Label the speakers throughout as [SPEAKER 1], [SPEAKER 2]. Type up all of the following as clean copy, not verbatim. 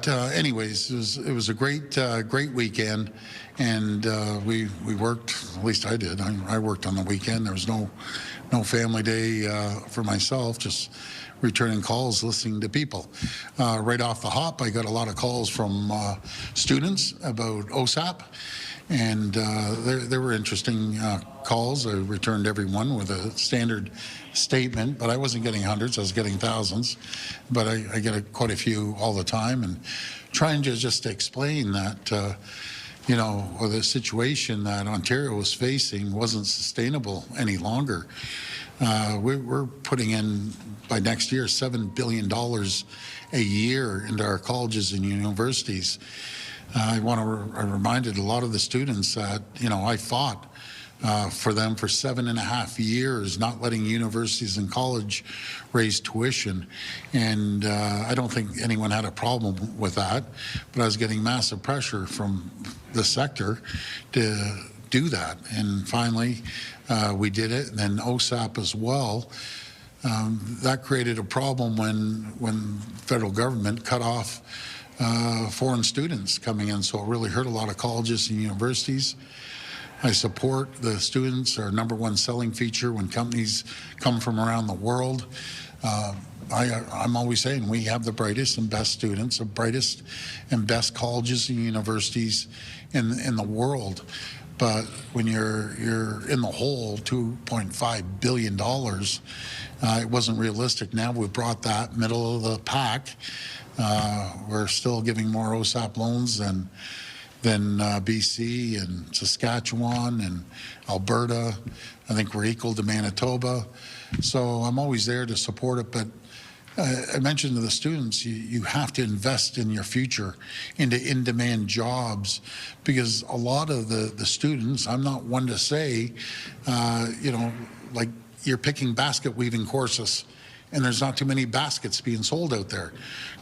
[SPEAKER 1] anyways, it was a great weekend, and we worked. At least I did. I worked on the weekend. There was no family day for myself. Just returning calls, listening to people. Right off the hop, I got a lot of calls from students about OSAP, and there were interesting calls. I returned every one with a standard statement, but I wasn't getting hundreds, I was getting thousands. But I get quite a few all the time, and trying to just explain that the situation that Ontario was facing wasn't sustainable any longer. We're putting in, by next year, $7 billion a year into our colleges and universities. I reminded a lot of the students that, I fought for them for 7.5 years, not letting universities and college raise tuition. And I don't think anyone had a problem with that, but I was getting massive pressure from the sector to do that. And finally, we did it. And then OSAP as well. That created a problem when federal government cut off foreign students coming in. So it really hurt a lot of colleges and universities. I support the students, our #1 selling feature when companies come from around the world. I'm always saying we have the brightest and best students, the brightest and best colleges and universities in the world. But when you're in the hole, $2.5 billion, it wasn't realistic. Now we've brought that middle of the pack. We're still giving more OSAP loans than BC and Saskatchewan and Alberta. I think we're equal to Manitoba. So I'm always there to support it. But I mentioned to the students, you have to invest in your future, into in-demand jobs, because a lot of the students, I'm not one to say, like you're picking basket weaving courses, and there's not too many baskets being sold out there.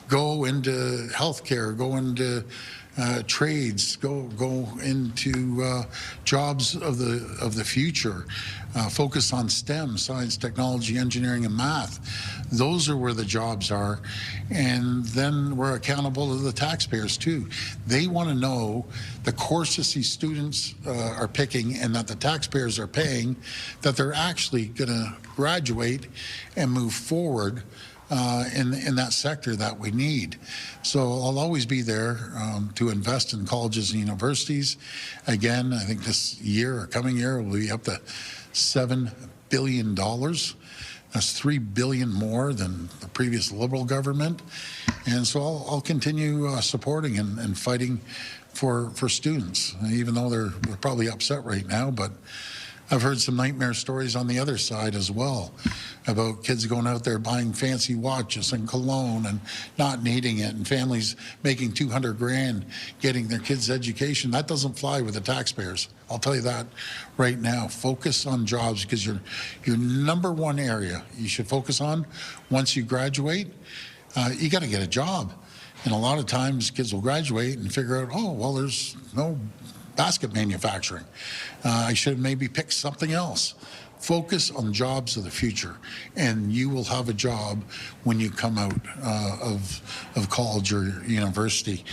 [SPEAKER 1] Go into healthcare, go into trades, go into jobs of the future. Focus on STEM, science, technology, engineering, and math. Those are where the jobs are. And then we're accountable to the taxpayers too. They want to know the courses these students are picking and that the taxpayers are paying, that they're actually going to graduate and move forward in that sector that we need. So I'll always be there to invest in colleges and universities. Again, I think this year or coming year will be up to $7 billion. That's $3 billion more than the previous Liberal government. And so I'll continue supporting and fighting for students, even though they're probably upset right now. But I've heard some nightmare stories on the other side as well, about kids going out there buying fancy watches and cologne and not needing it, and families making $200,000 getting their kids' education. That doesn't fly with the taxpayers. I'll tell you that right now. Focus on jobs, because your #1 area you should focus on once you graduate, you got to get a job. And a lot of times kids will graduate and figure out, oh, well, there's no basket manufacturing. I should have maybe picked something else. Focus on jobs of the future, and you will have a job when you come out of college or university.